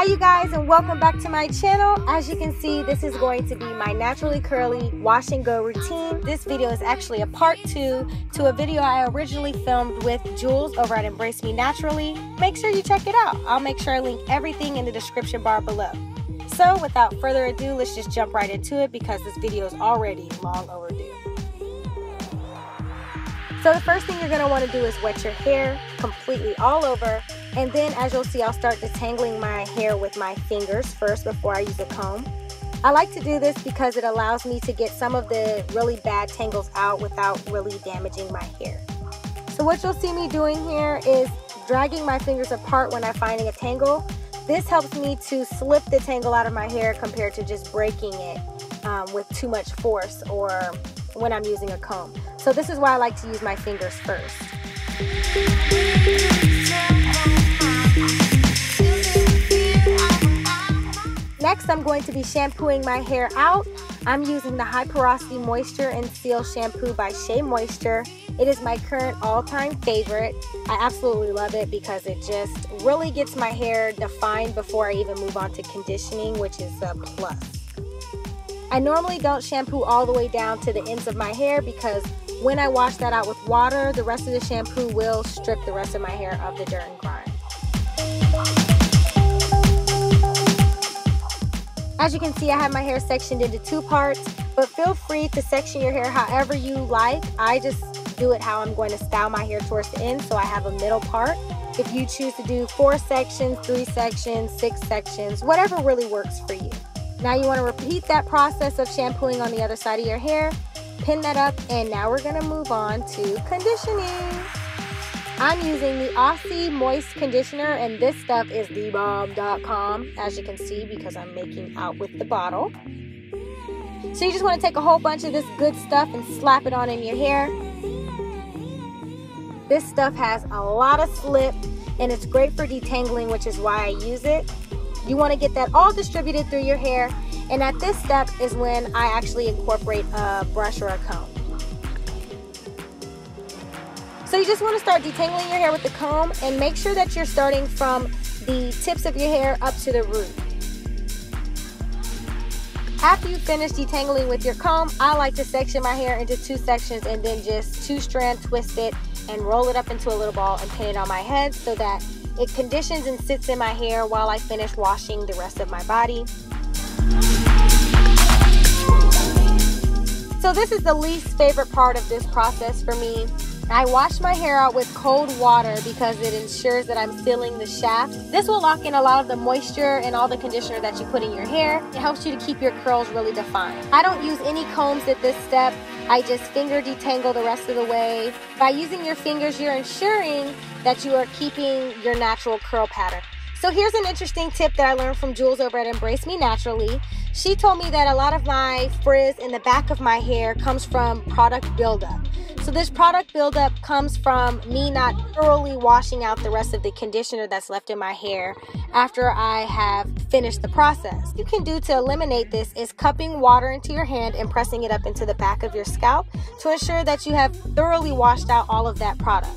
Hi you guys, and welcome back to my channel. As you can see, this is going to be my naturally curly wash and go routine. This video is actually a part 2 to a video I originally filmed with Jules over at Embrace Me Naturally. Make sure you check it out. I'll make sure I link everything in the description bar below. So without further ado, let's just jump right into it because this video is already long overdue. So the first thing you're going to want to do is wet your hair completely all over. And then, as you'll see, I'll start detangling my hair with my fingers first before I use a comb. I like to do this because it allows me to get some of the really bad tangles out without really damaging my hair. So what you'll see me doing here is dragging my fingers apart when I'm finding a tangle. This helps me to slip the tangle out of my hair compared to just breaking it with too much force or when I'm using a comb. So this is why I like to use my fingers first. Next, I'm going to be shampooing my hair out. I'm using the High Porosity Moisture and Seal Shampoo by Shea Moisture. It is my current all-time favorite. I absolutely love it because it just really gets my hair defined before I even move on to conditioning, which is a plus. I normally don't shampoo all the way down to the ends of my hair because when I wash that out with water, the rest of the shampoo will strip the rest of my hair of the dirt and grime. As you can see, I have my hair sectioned into 2 parts, but feel free to section your hair however you like. I just do it how I'm going to style my hair towards the end, so I have a middle part. If you choose to do 4 sections, 3 sections, 6 sections, whatever really works for you. Now you want to repeat that process of shampooing on the other side of your hair, pin that up, and now we're going to move on to conditioning. I'm using the Aussie Moist Conditioner, and this stuff is thebomb.com, as you can see, because I'm making out with the bottle. So you just want to take a whole bunch of this good stuff and slap it on in your hair. This stuff has a lot of slip, and it's great for detangling, which is why I use it. You want to get that all distributed through your hair, and at this step is when I actually incorporate a brush or a comb. So you just want to start detangling your hair with the comb and make sure that you're starting from the tips of your hair up to the root. After you finish detangling with your comb, I like to section my hair into 2 sections and then just 2-strand twist it and roll it up into a little ball and pin it on my head so that it conditions and sits in my hair while I finish washing the rest of my body. So this is the least favorite part of this process for me. I wash my hair out with cold water because it ensures that I'm sealing the shaft. This will lock in a lot of the moisture and all the conditioner that you put in your hair. It helps you to keep your curls really defined. I don't use any combs at this step. I just finger detangle the rest of the way. By using your fingers, you're ensuring that you are keeping your natural curl pattern. So here's an interesting tip that I learned from Jules over at Embrace Me Naturally. She told me that a lot of my frizz in the back of my hair comes from product buildup. So this product buildup comes from me not thoroughly washing out the rest of the conditioner that's left in my hair after I have finished the process. What you can do to eliminate this is cupping water into your hand and pressing it up into the back of your scalp to ensure that you have thoroughly washed out all of that product.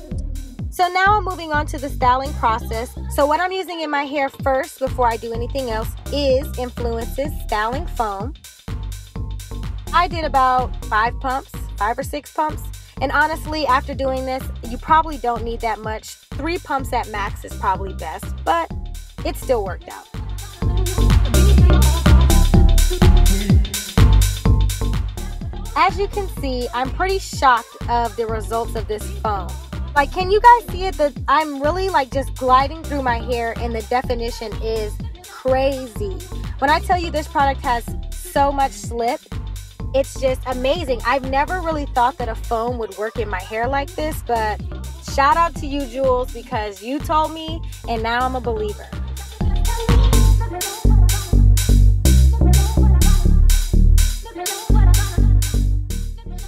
So now I'm moving on to the styling process. So what I'm using in my hair first before I do anything else is Influence's Styling Foam. I did about 5 or 6 pumps. And honestly, after doing this, you proably don't need that much. 3 pumps at max is probably best, but it still worked out. As you can see, I'm pretty shocked of the results of this foam. Like, can you guys see it? I'm really like just gliding through my hair and the definition is crazy. When I tell you this product has so much slip, it's just amazing. I've never really thought that a foam would work in my hair like this, but shout out to you, Jules, because you told me and now I'm a believer.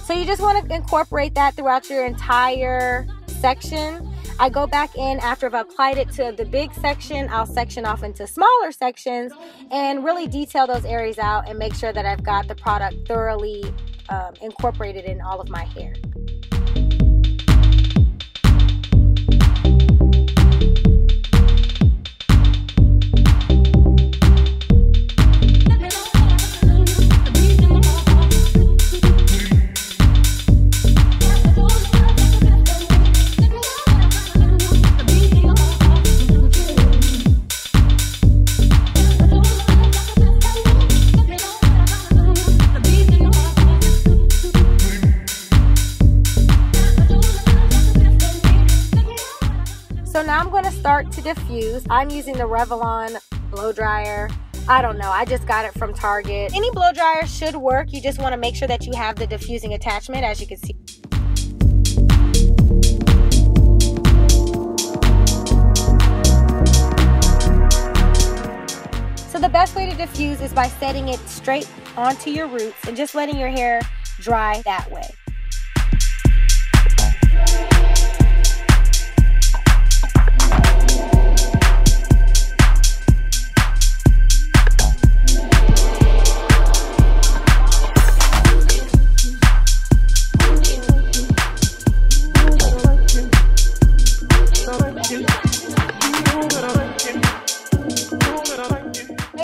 So you just want to incorporate that throughout your entire section. I go back in after I've applied it to the big section. I'll section off into smaller sections and really detail those areas out and make sure that I've got the product thoroughly incorporated in all of my hair. So now I'm going to start to diffuse. I'm using the Revlon blow dryer. I don't know, I just got it from Target. Any blow dryer should work. You just want to make sure that you have the diffusing attachment, as you can see. So the best way to diffuse is by setting it straight onto your roots and just letting your hair dry that way.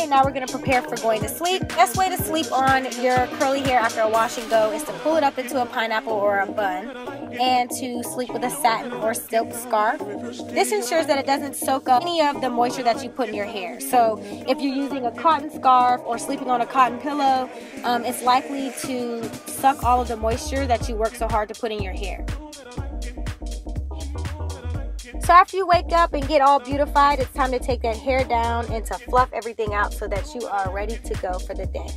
Now we're going to prepare for going to sleep. Best way to sleep on your curly hair after a wash and go is to pull it up into a pineapple or a bun and to sleep with a satin or silk scarf. This ensures that it doesn't soak up any of the moisture that you put in your hair. So if you're using a cotton scarf or sleeping on a cotton pillow, it's likely to suck all of the moisture that you work so hard to put in your hair. So after you wake up and get all beautified, it's time to take that hair down and to fluff everything out so that you are ready to go for the day.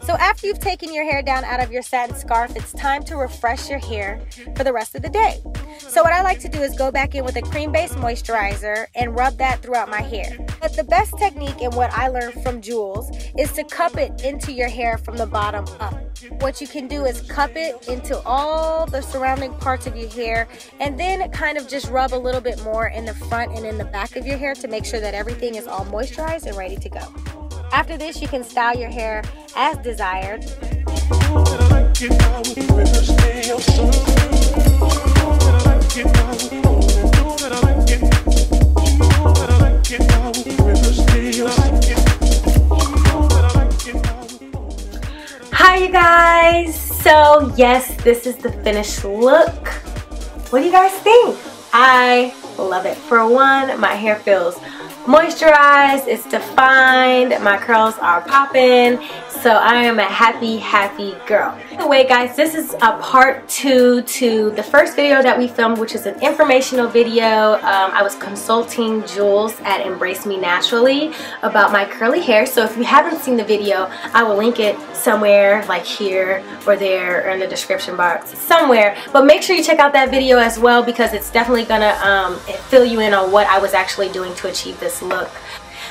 So after you've taken your hair down out of your satin scarf, it's time to refresh your hair for the rest of the day. So what I like to do is go back in with a cream-based moisturizer and rub that throughout my hair. But the best technique, and what I learned from Jules, is to cup it into your hair from the bottom up. What you can do is cup it into all the surrounding parts of your hair and then kind of just rub a little bit more in the front and in the back of your hair to make sure that everything is all moisturized and ready to go. After this, you can style your hair as desired. Hi you guys, so yes, this is the finished look. What do you guys think? I love it. For one, my hair feels moisturized, it's defined, my curls are popping, so I am a happy girl. By the way guys, this is a part 2 to the first video that we filmed, which is an informational video. I was consulting Jules at Embrace Me Naturally about my curly hair, so if you haven't seen the video, I will link it somewhere, like here or there or in the description box somewhere, but make sure you check out that video as well, because it's definitely gonna fill you in on what I was actually doing to achieve this look.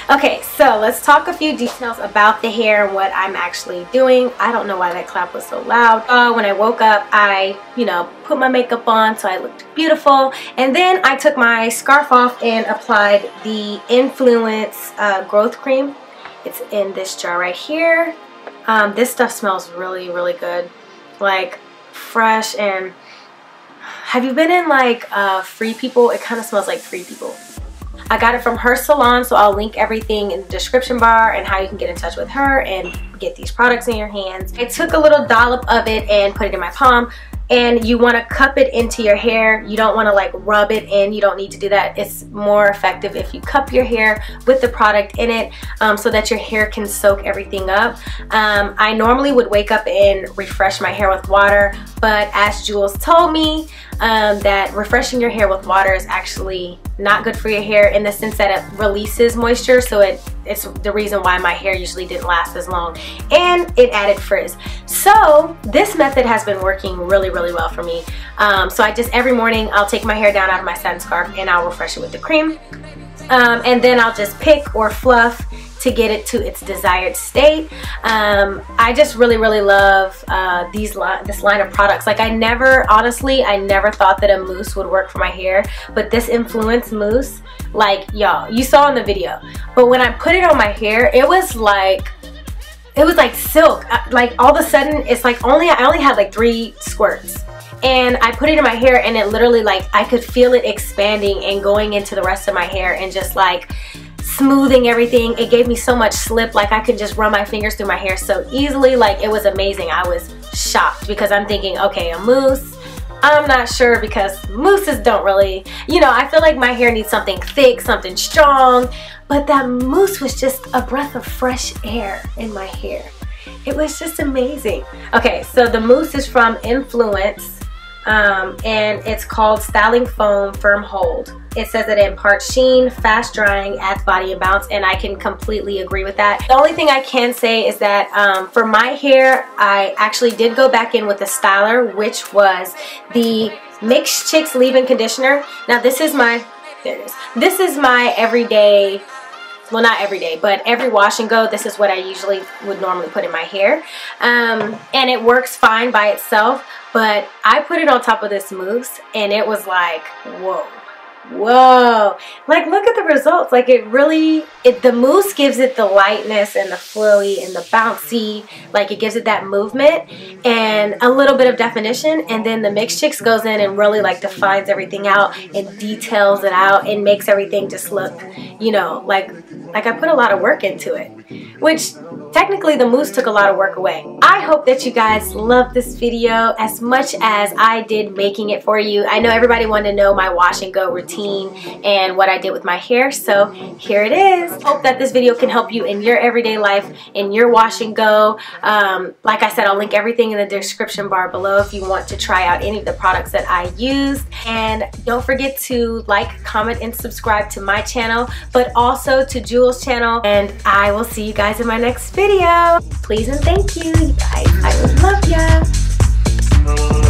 Okay, so let's talk a few details about the hair and what I'm actually doing. I don't know why that clap was so loud. When I woke up, I, put my makeup on so I looked beautiful, and then I took my scarf off and applied the Influence growth cream. It's in this jar right here. This stuff smells really good, like fresh. And have you been in like Free People? It kind of smells like Free People. I got it from her salon, so I'll link everything in the description bar and how you can get in touch with her and get these products in your hands. I took a little dollop of it and put it in my palm, and you want to cup it into your hair. You don't want to like rub it in. You don't need to do that. It's more effective if you cup your hair with the product in it, so that your hair can soak everything up. I normally would wake up and refresh my hair with water, but as Jules told me, that refreshing your hair with water is actually not good for your hair, in the sense that it releases moisture, so it's the reason why my hair usually didn't last as long, and it added frizz. So this method has been working really well for me. So I just, every morning I'll take my hair down out of my satin scarf and I'll refresh it with the cream, and then I'll just pick or fluff to get it to its desired state. I just really love this line of products. Like honestly, I never thought that a mousse would work for my hair, but this Influence mousse, like y'all, you saw in the video, but when I put it on my hair, it was like silk. Like all of a sudden, it's like I only had like 3 squirts. And I put it in my hair, and it literally, like, I could feel it expanding and going into the rest of my hair and just like smoothing everything. It gave me so much slip, like I could just run my fingers through my hair so easily. Like, it was amazing. I was shocked, because I'm thinking, okay, a mousse, I'm not sure, because mousses don't really, I feel like my hair needs something thick, something strong, but that mousse was just a breath of fresh air in my hair. It was just amazing. Okay, so the mousse is from Influence, and it's called Styling Foam Firm Hold. it says that it imparts sheen, fast drying, adds body and bounce, and I can completely agree with that. The only thing I can say is that for my hair, I actually did go back in with a styler, which was the Mixed Chicks leave-in conditioner. Now this is my, there it is. This is my everyday, well, not every day, but every wash and go, this is what I usually would normally put in my hair. And it works fine by itself, but I put it on top of this mousse and it was like, whoa. Whoa, like look at the results. Like it really, the mousse gives it the lightness and the flowy and the bouncy, like it gives it that movement and a little bit of definition, and then the Mixed Chicks goes in and really like defines everything out and details it out and makes everything just look, you know, like I put a lot of work into it, which technically the mousse took a lot of work away. I hope that you guys loved this video as much as I did making it for you. I know everybody wanted to know my wash and go routine and what I did with my hair, so here it is. Hope that this video can help you in your everyday life, in your wash and go. Like I said, I'll link everything in the description bar below if you want to try out any of the products that I used. And don't forget to like, comment, and subscribe to my channel, but also to Jewel's channel, and I will see you guys in my next video. Please and thank you, you guys. I love ya.